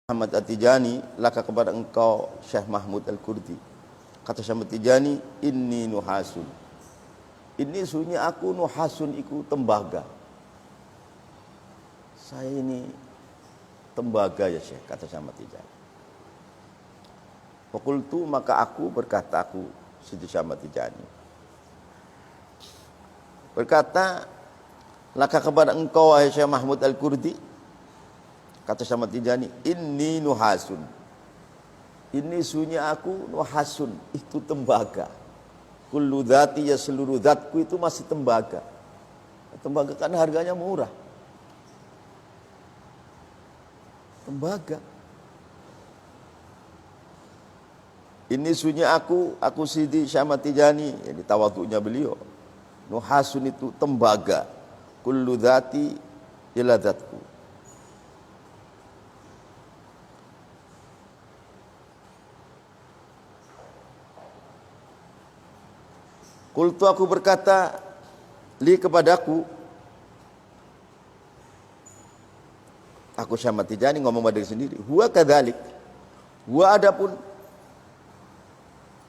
Ahmad At-Tijani, laka kepada engkau Syekh Mahmud Al-Kurdi. Kata Syekh Ahmad Tijani, inni nuhasun. Ini sunyi aku nuhasun iku tembaga. Saya ini tembaga ya Syekh, kata Syekh Ahmad Tijani. Fakultu, maka aku berkata, aku Siti Syekh Ahmad Tijani berkata, laka kepada engkau wahai Syekh Mahmud Al-Kurdi. Kata Syekh Ahmad Tijani, inni nuhasun. Ini sunyi aku nuhasun, itu tembaga. Kullu dhati, ya seluruh zatku itu masih tembaga. Tembaga kan harganya murah. Tembaga. Ini sunyi aku Sidi Syekh Ahmad Tijani, jadi tawadhu'nya beliau. Nuhasun itu tembaga. Kullu dhati ila zatku. Kultu, aku berkata, li kepadaku, aku Syekh Ahmad Tijani ngomong pada diri sendiri, huwa kadzalik, huwa adapun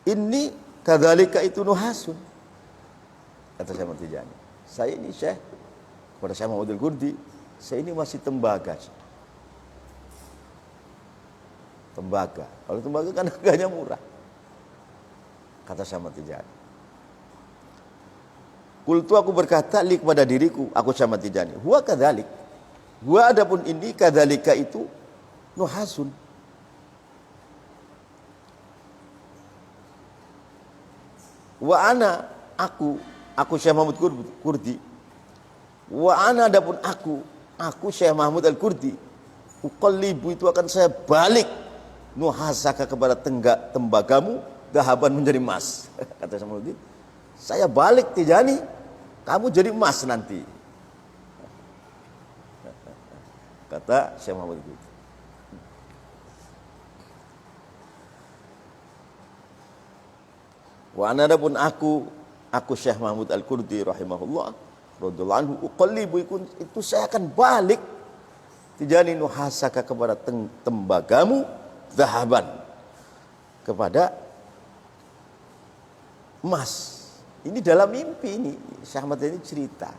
ini kadzalika itu nuhasun. Kata Syekh Ahmad Tijani, saya ini Syekh kepada Syekh Mahmud Al-Kurdi, saya ini masih tembaga. Tembaga, kalau tembaga kan harganya murah. Kata Syekh Ahmad Tijani. Kultu, aku berkata, li kepada diriku, aku Syekh Ahmad Tijani, huwa kadzalik, huwa adapun ini kadzalika itu nuhasun. Wa ana, aku Syekh Mahmud Kurdi, wa ana adapun aku Syekh Mahmud Al-Kurdi, uqallibu itu akan saya balik nuhasaka kepada tembagamu dahaban menjadi emas. Kata Syekh Mahmud, saya balik Tijani, kamu jadi emas nanti. Kata Syekh Muhammad itu. Wa ana adapun aku Syekh Mahmud Al-Kurdi rahimahullah radhiyallahu anhu, uqallibu itu saya akan balik Tijani nuhasaka kepada tembagamu zahaban kepada emas. Ini dalam mimpi ini Syekh Ahmad ini cerita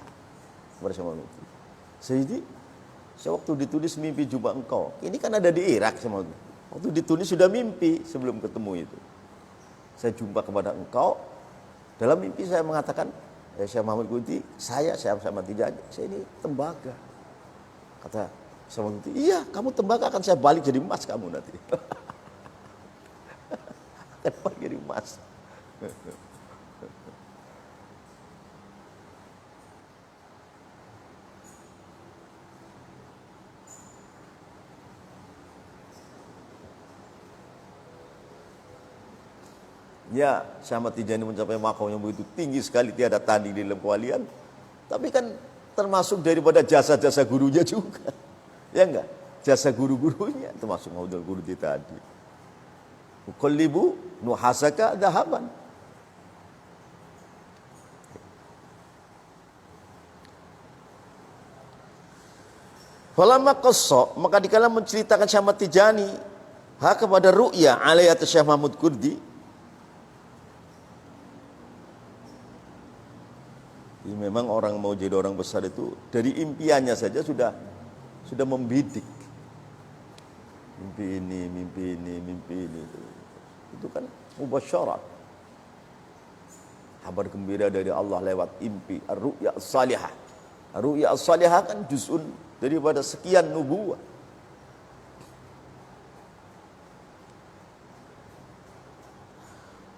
kepada Syekh Mahmud. Jadi saya waktu ditulis mimpi jumpa engkau, ini kan ada di Irak Syekh Mahmud. Waktu ditulis sudah mimpi sebelum ketemu itu. Saya jumpa kepada engkau, dalam mimpi saya mengatakan, Syekh Mahmud Kurdi, saya Syekh Ahmad Tijani, saya ini tembaga. Kata Syekh Mahmud Kurdi, iya kamu tembaga, akan saya balik jadi emas kamu nanti. Akan balik jadi emas. Ya, Syekh Ahmad Tijani mencapai maqam yang begitu tinggi sekali, tiada tanding di dalam kewalian. Tapi kan termasuk daripada jasa-jasa gurunya juga. Ya enggak? Jasa guru-gurunya termasuk Mahmud Al-Kurdi tadi. Uqallibu nuhasaka dahaban. Falamma qassa, maka dikala menceritakan Syekh Ahmad Tijani kepada ru'ya alaihi atas Syekh Mahmud Kurdi. Jadi memang orang mau jadi orang besar itu dari impiannya saja sudah membidik. Mimpi ini. Itu kan mubasyarat. Kabar gembira dari Allah lewat impi, ar-ru'ya as-salihah. Ar-ru'ya as-salihah kan juz'un daripada sekian nubuwah.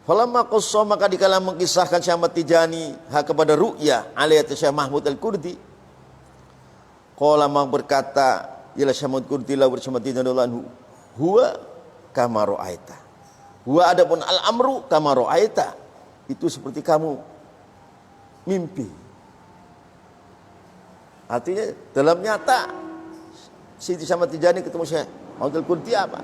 Falamma qassa, maka dikala mengisahkan Syekh Ahmad Tijani kepada ru'ya alaihi Syekh Mahmud Al-Kurdi, qala berkata, ya Syekh Mahmud Kurdi la bersama Tijani radhiyallahu anhu, huwa kama ra'aita. Huwa adapun al-amru kama ra'aita, itu seperti kamu mimpi. Artinya dalam nyata Siti Syekh Ahmad Tijani ketemu Syekh Mahmud Al-Kurdi apa?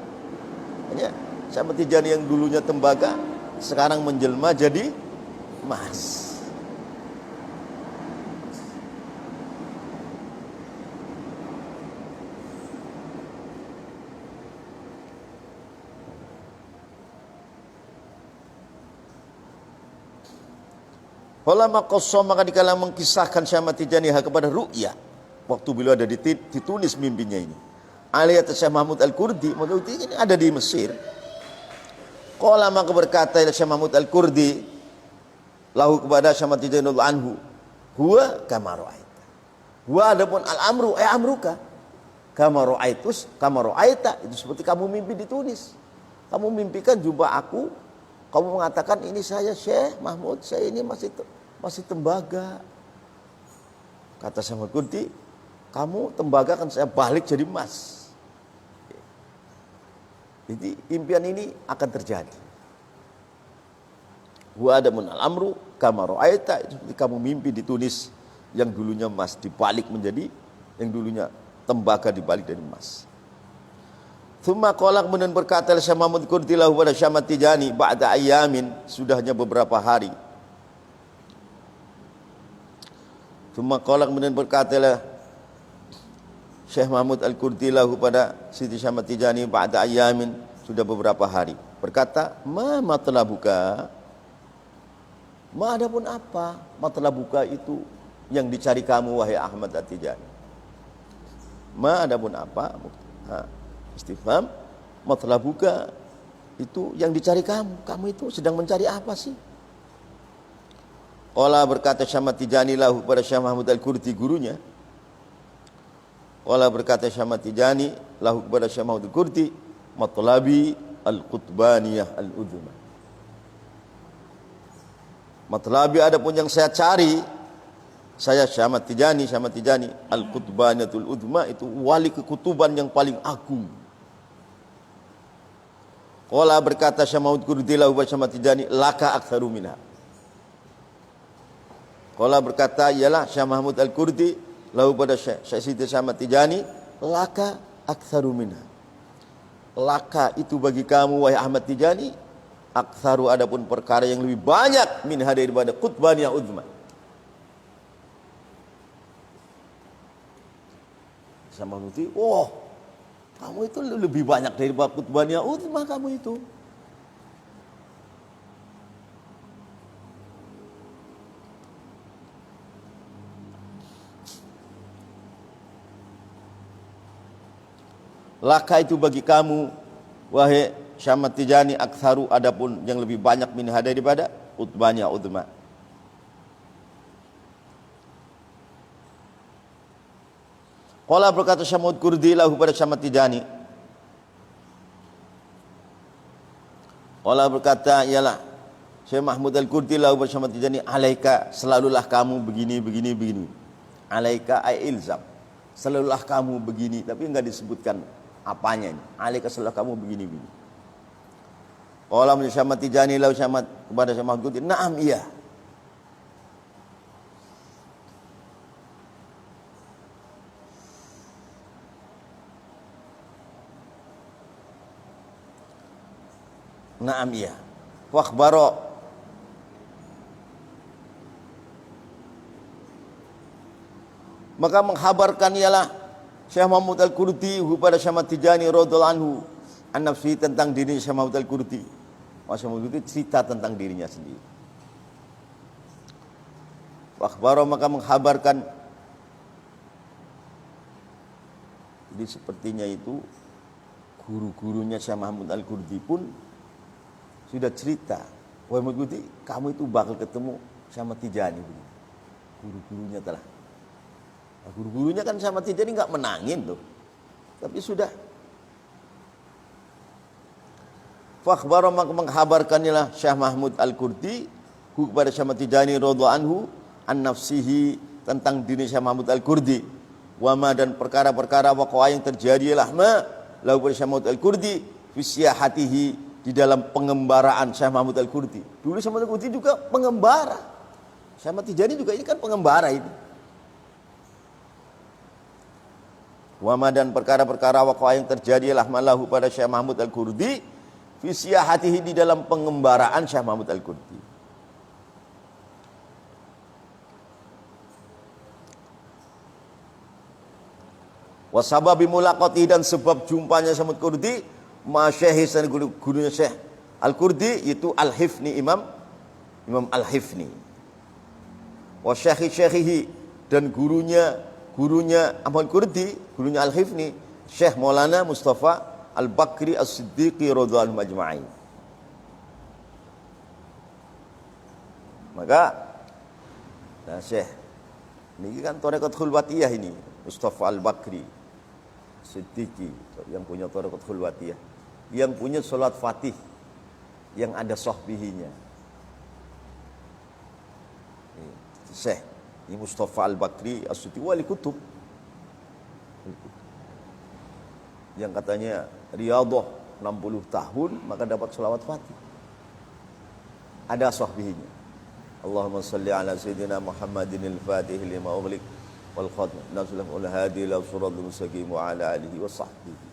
Hanya Syekh Ahmad Tijani yang dulunya tembaga sekarang menjelma jadi emas. Falamma qassa, maka dikala mengkisahkan Syekh Ahmad Tijani kepada ru'ya, waktu beliau ada ditulis mimpinya ini. Aliyat Syekh Mahmud Al-Kurdi, ini ada di Mesir. Qala, maka berkata Syekh Mahmud Al-Kurdi lahu kepada Syekh Ahmad Tijani anhu, huwa kama ra'aita. Huwa adapun al-amru amruka kama ra'aita, itu seperti kamu mimpi ditulis. Kamu mimpikan jumpa aku, kamu mengatakan ini saya Syekh Mahmud, saya ini masih tembaga. Kata Syekh Mahmud Kurdi, kamu tembaga kan saya balik jadi emas. Jadi impian ini akan terjadi. Wa adamun al-amru kama ra'aita, seperti kamu mimpi ditulis, yang dulunya emas dibalik menjadi, yang dulunya tembaga dibalik dari emas. Tsumma qala, kemudian berkata Syekh Mahmud Kurdi lahu pada Syekh Ahmad Tijani ba'da ayamin, sudahnya beberapa hari. Tsumma qala, kemudian berkata Syekh Mahmud Al-Kurdi lahu pada Siti Syekh Ahmad Tijani ba'da ayamin, sudah beberapa hari. Berkata, ma matlabuka, ma adapun apa matlabuka itu yang dicari kamu wahai Ahmad At-Tijani. Ma adapun apa? Istifham, matlabuka itu yang dicari kamu. Kamu itu sedang mencari apa sih? Qala, berkata Syekh Ahmad Tijani lahu pada Syekh Mahmud Al-Kurdi gurunya. Qala, berkata Syekh Ahmad Tijani lahu kepada Syekh Mahmud Al-Kurdi, matlabi al-qutbaniyah al-udhma. Matlabi adapun yang saya cari, saya Syekh Ahmad Tijani al-qutbaniyatul udhma, itu wali kekutuban yang paling agung. Qala, berkata Syekh Mahmud Kurdi lahu Syekh Ahmad Tijani, laka aktsaru minha. Qala, berkata ialah Syekh Mahmud Al-Kurdi lahu pada Syekh Siti Ahmad Tijani, laka aktsaru minha. Laka itu bagi kamu wahai Ahmad Tijani, aktsaru adapun perkara yang lebih banyak minha daripada qutbaniyah udhma. Sama Nuti, kamu itu lebih banyak daripada qutbaniyah udhma kamu itu. Laka itu bagi kamu wahai Syekh Ahmad Tijani, aktsaru adapun yang lebih banyak minha daripada qutbaniyah udhma. Qala, berkata Syekh Mahmud Kurdi lahu pada Syekh Ahmad Tijani. Qala, berkata ialah Syekh Mahmud Al-Kurdi lahu pada Syekh Ahmad Tijani, alaika, selalulah kamu begini. Alaika ay ilzam, selalulah kamu begini, tapi enggak disebutkan apanya ini. Alaika, selalulah kamu begini. Qala, Syekh Ahmad Tijani lahu kepada Syekh Mahmud Kurdi, na'am, iya. Naam, iya. Wakhbaro, maka menghabarkan ialah Syekh Mahmud Al-Kurdi kepada Syekh Ahmad Tijani radhiyallahu anhu an-nafsi, tentang dirinya Syekh Mahmud Al-Kurdi. Syekh Mahmud Al-Kurdi cerita tentang dirinya sendiri. Wakhbaro, maka menghabarkan. Jadi sepertinya itu guru-gurunya Syekh Mahmud Al-Kurdi pun sudah cerita, wahai Mahmud Kurdi, kamu itu bakal ketemu sama Tijani. Guru-gurunya telah. Nah, guru-gurunya kan sama Tijani nggak menangin tuh, tapi sudah. Fakhbara, maka menghabarkannya Syekh Mahmud Al-Kurdi kepada Syekh Ahmad Tijani radhiyallahu anhu an nafsihi, tentang diri Syekh Mahmud Al-Kurdi, wama, dan perkara-perkara waqa'a yang terjadi lahma lahu pada Syekh Mahmud Al-Kurdi fi siyahatihi, di dalam pengembaraan Syekh Mahmud Al-Kurdi. Dulu Syekh Mahmud Al-Kurdi juga pengembara. Syekh Ahmad Tijani juga ini kan pengembara ini. Wama, dan perkara-perkara waqa'a yang terjadi lahmalahu pada Syekh Mahmud Al-Kurdi fi siyahatihi, di dalam pengembaraan Syekh Mahmud Al-Kurdi. Wasababi mulaqati, dan sebab jumpanya Syekh Mahmud Al-Kurdi Masyayikh, gurunya Syekh Al-Kurdi, itu Al-Hifni, Imam Al-Hifni. wa syekhi dan gurunya Ahmad Kurdi, gurunya Al-Hifni, Syekh Maulana Mustafa Al-Bakri As-Siddiqi radhiyallahu majma'in. Maka nah Syekh ini kan tarekat khulwatiyah ini, Mustafa Al-Bakri Siddiqi yang punya tarekat khulwatiyah, yang punya salat Fatih yang ada sahbihinya. Syekh ini Mustafa Al-Bakri As-Siddiqi wali kutub yang katanya riyadhah 60 tahun maka dapat sholawat Fatih, ada sahbihinya. Allahumma salli ala sayyidina Muhammadin al-Fatih lima ughliq wal khatim nasrul hadi ila siratal mustaqim wa ala alihi wa sahbihi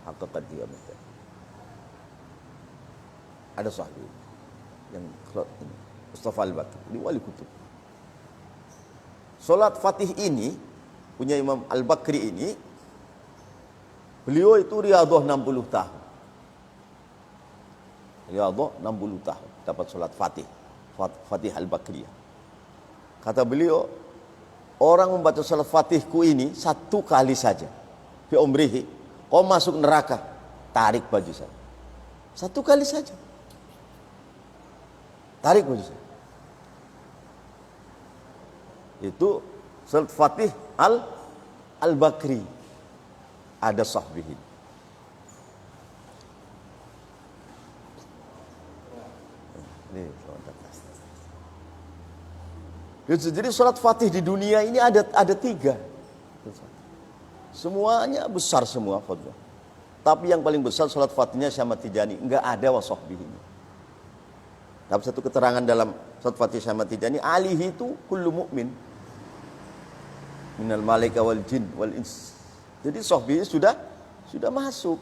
haqqa qadri. Ada sahbi yang Mustafa Al-Bakri ini wali kutub. Salat Fatih ini punya Imam Al-Bakri ini, beliau itu riyadhah 60 tahun. Riyadhah 60 tahun dapat salat Fatih Al-Bakriyah. Kata beliau, orang membaca salat Fatihku ini satu kali saja, fi umrihi, kau masuk neraka, tarik baju saya. Satu kali saja. Tarik baju saya. Itu salat Fatih Al-Bakri. Ada sahbihin. Jadi salat Fatih di dunia ini ada 3. Semuanya besar semua fadhil. Tapi yang paling besar salat Fatihnya Syekh Ahmad Tijani, enggak ada wasahbihin. Dapat satu keterangan dalam salat Fatih Syekh Ahmad Tijani, alihi itu kullu mu'min minal malaika wal jin wal ins. Jadi sahbihi sudah masuk.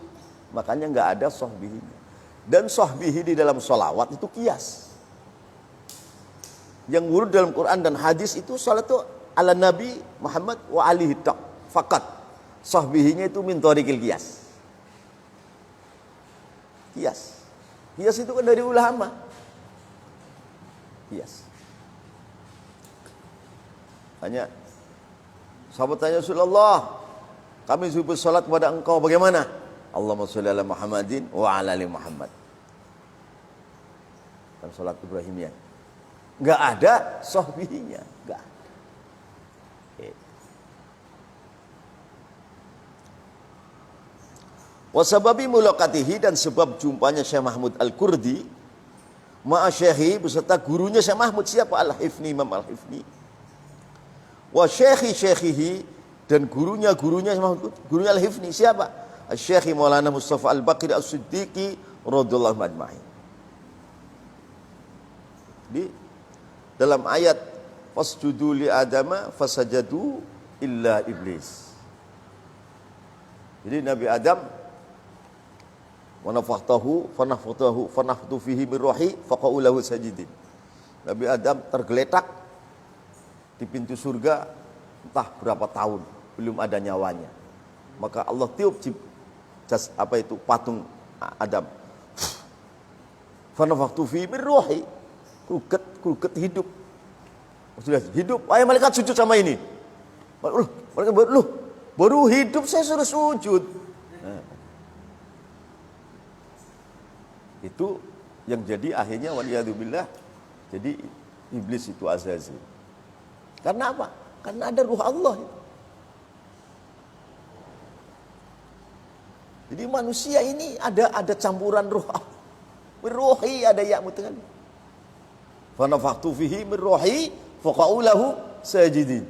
Makanya enggak ada sahbihi. Dan sahbihi di dalam sholawat itu kias. Yang wurud dalam Quran dan hadis itu salatu ala Nabi Muhammad wa alihi ta' fakat. Sahbihinya itu min tariqil qiyas. Qiyas itu kan dari ulama. Qiyas. Hanya sahabat tanya Rasulullah, kami subuh salat kepada engkau bagaimana? Allahumma sholli ala Muhammadin wa ala ali Muhammad. Kan salat Ibrahimiyah. Enggak ada sahbihinya, enggak ada. Wasababi mulaqatihi, dan sebab jumpanya Syekh Mahmud Al-Kurdi ma'a syekhi beserta gurunya Syekh Mahmud, siapa? Al-Hifni, Imam Al-Hifni. Wa syekhihi, dan gurunya Syekh Mahmud, gurunya Al-Hifni siapa? Al-Syekhi Maulana Mustafa Al-Bakri As-Siddiqi radhiyallahu majma'in. Di dalam ayat fasjudu li adama fasajadu illa iblis. Jadi Nabi Adam wa nafakhtu fihi min ruhi faqa'u lahu sajidin. Nabi Adam tergeletak di pintu surga entah berapa tahun, belum ada nyawanya. Maka Allah tiup patung Adam. Fa nafakhtu fihi min ruhi, kruket hidup. Sudah hidup, ayo malaikat sujud sama ini. Malaikat baru hidup saya suruh sujud. Nah. Itu yang jadi akhirnya waliyadzubillah, jadi iblis itu Azazil. Karena apa? Karena ada ruh Allah. Jadi manusia ini ada campuran ruh Allah. Ruhi ada ya mutangan. Fa nafakhtu fihi min ruhi faqa'u lahu sajidin.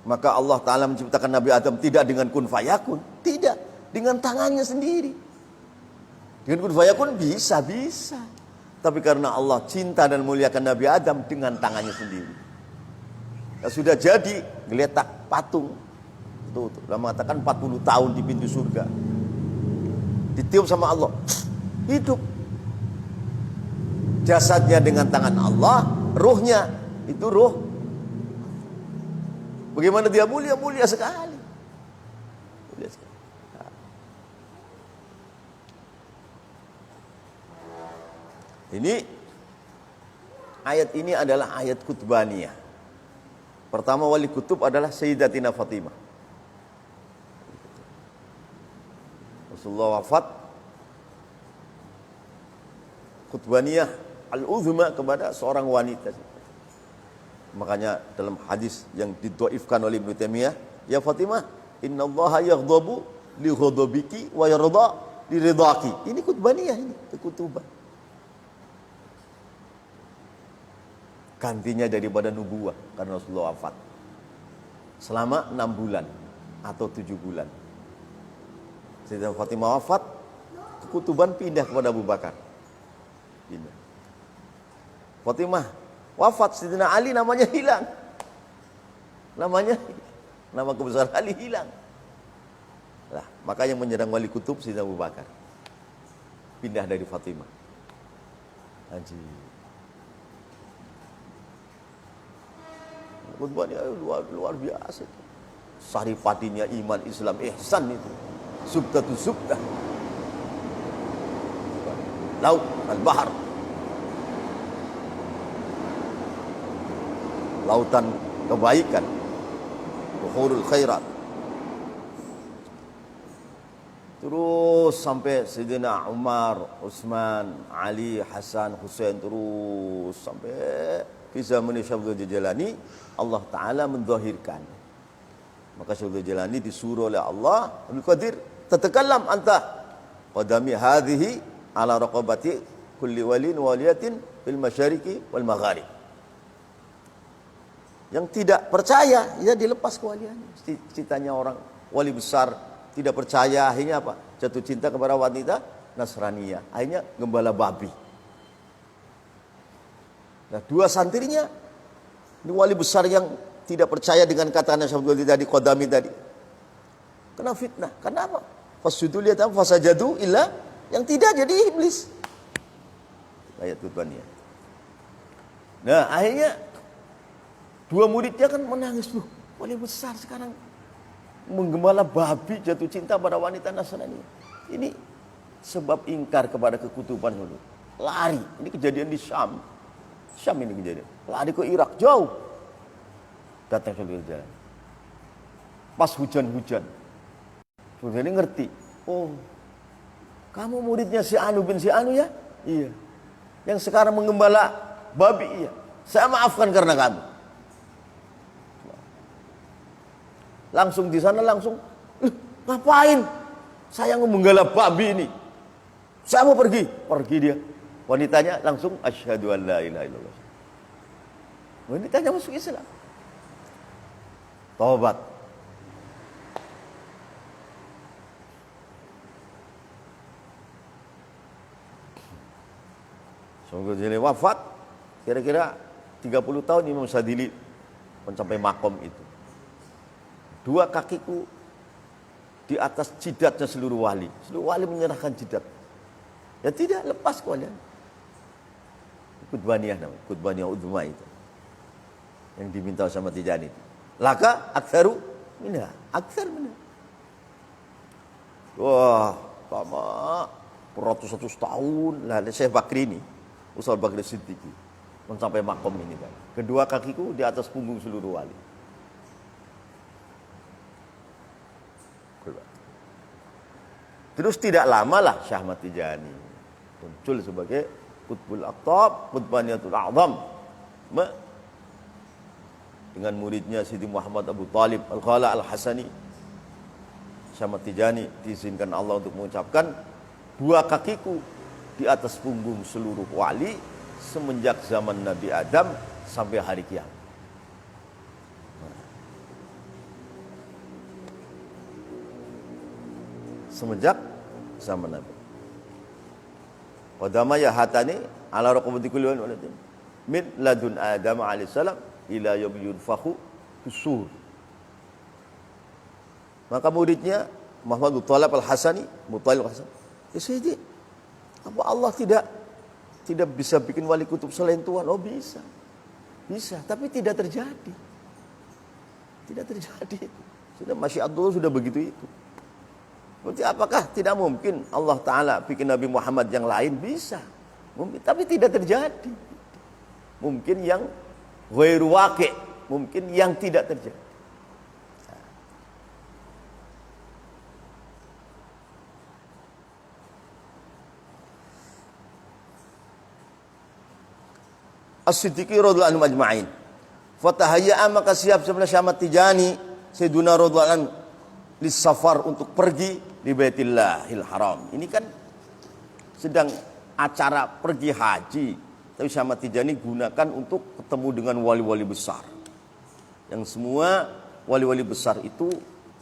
Maka Allah Ta'ala menciptakan Nabi Adam tidak dengan kun fayakun, tidak, dengan tangannya sendiri. Dengan kun fayakun bisa. Tapi karena Allah cinta dan muliakan Nabi Adam, dengan tangannya sendiri. Ya, sudah jadi geletak patung. Tuh, mengatakan 40 tahun di pintu surga. Ditiup sama Allah. Hidup. Jasadnya dengan tangan Allah, ruhnya itu ruh. Bagaimana dia mulia sekali. Mulia sekali. Ini ayat ini adalah ayat kutbaniyah. Pertama wali kutub adalah Sayyidatina Fatimah. Rasulullah wafat, kutbaniyah al-uzma kepada seorang wanita. Makanya dalam hadis yang didhaifkan oleh Ibnu Taimiyah, ya Fatimah, innallaha yaghdabu li ghadabiki wa yarda li ridaki. Ini kutbaniyah, ini kekutuban. Gantinya daripada nubuwah karena Rasulullah wafat selama 6 bulan atau 7 bulan. Sayyidatina Fatimah wafat, kekutuban pindah kepada Abu Bakar. Pindah. Fatimah wafat, Sayyidina Ali namanya hilang. Nama kebesaran Ali hilang. Lah, maka yang menyerang wali kutub Sayyidina Abu Bakar. Pindah dari Fatimah. Haji. Kutbaniyah luar biasa. Saripatinya iman, Islam, ihsan itu. Subtatu subtah. Laut, al-bahar. Lautan kebaikan. Buhurul khairat. Terus sampai Sayyidina Umar, Utsman, Ali, Hasan, Husain, terus sampai di zaman Syaikhul Jalani, Allah Ta'ala menzahirkan. Maka Syaikhul Jalani disuruh oleh Allah, Abdul Qadir, tatakallam anta qadami hadhihi ala raqabati kulli walin waliyatin fil masyariqi wal magharib. Yang tidak percaya, ya dilepas kewaliannya. Ceritanya orang wali besar tidak percaya, akhirnya apa? Jatuh cinta kepada wanita Nasraniyah, akhirnya gembala babi. Nah, 2 santrinya, ini wali besar yang tidak percaya dengan kata Nabi tadi, Qadami tadi, kena fitnah. Kenapa? Fasjudu liatam fasajadu illa, yang tidak jadi iblis. Ayat kutbaniyah. Nah, akhirnya 2 muridnya kan menangis, loh, wali besar sekarang menggembala babi, jatuh cinta pada wanita Nasrani. Ini sebab ingkar kepada kekutuban dulu. Lari. Ini kejadian di Syam. Syam ini kejadian. Lari ke Irak jauh. Datang ke jalan. Pas hujan-hujan. Sudah ini ngerti. Oh, kamu muridnya si Anu bin si Anu ya? Iya. Yang sekarang mengembala babi, iya. Saya maafkan karena kamu. Langsung di sana langsung, ngapain? Saya menggembala babi ini. Saya mau pergi. Pergi dia. Wanitanya langsung asyhadu an la ilaha illallah. Wanitanya masuk Islam. Taubat. Sungguh jadi wafat kira-kira 30 tahun Imam Sadili mencapai makom itu. 2 kakiku di atas jidatnya seluruh wali. Seluruh wali menyerahkan jidat. Ya tidak, lepas kalian. Kutbaniyah namanya, kutbaniyah udhma itu. Yang diminta sama Tijani itu. Laka aktsaru minha, aktsar minha. Wah, lama beratus-ratus tahun lah Syekh Bakri ini, Ustaz Bakri Siddiqi mencapai makom ini kan. Kedua kakiku di atas punggung seluruh wali. Terus tidak lama lah Syekh Ahmad Tijani muncul sebagai Qutbul Aqtab, Qutbaniyatul A'zam. Dengan muridnya Sidi Muhammad Abu Talib Al-Khala Al-Hasani. Syekh Ahmad Tijani diizinkan Allah untuk mengucapkan 2 kakiku di atas punggung seluruh wali semenjak zaman Nabi Adam sampai hari kiamat. Semenjak zaman Nabi. Qadama ya hatani ala raqabati kulli walatin min ladun Adam alaihissalam ila yaum yunfakhu fis-sur. Maka muridnya Muhammad Talib Al-Hasani, Mutalib Al-Hasani, ya Sayyidi, apa Allah tidak bisa bikin wali kutub selain Tuhan? Oh bisa. Bisa, tapi tidak terjadi. Tidak terjadi. Sudah masyiatullah sudah begitu itu. Berarti apakah tidak mungkin Allah Ta'ala bikin Nabi Muhammad yang lain? Bisa. Mungkin, tapi tidak terjadi. Mungkin yang ghairu waqi', mungkin yang tidak terjadi. As-Siddiqi radhiyallahu anhu ajma'in. Fatahayya'a, maka siap sebenarnya Syekh Ahmad Tijani Sayyiduna radhiyallahu anhu lisafar, untuk pergi di Baitillahil Haram. Ini kan sedang acara pergi haji, tapi Syekh Ahmad Tijani gunakan untuk ketemu dengan wali-wali besar. Yang semua wali-wali besar itu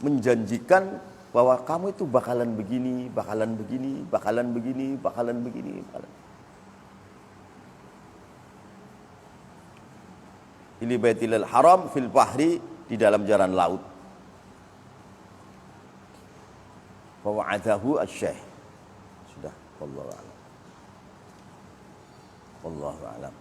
menjanjikan bahwa kamu itu bakalan begini, bakalan begini, bakalan begini, bakalan begini, bakalan. Ili Baitillahil Haram fil bahri, di dalam jalan laut. Fa wa'adahu asy-syekh. Sudah, wallahu a'lam. Wallahu a'lam.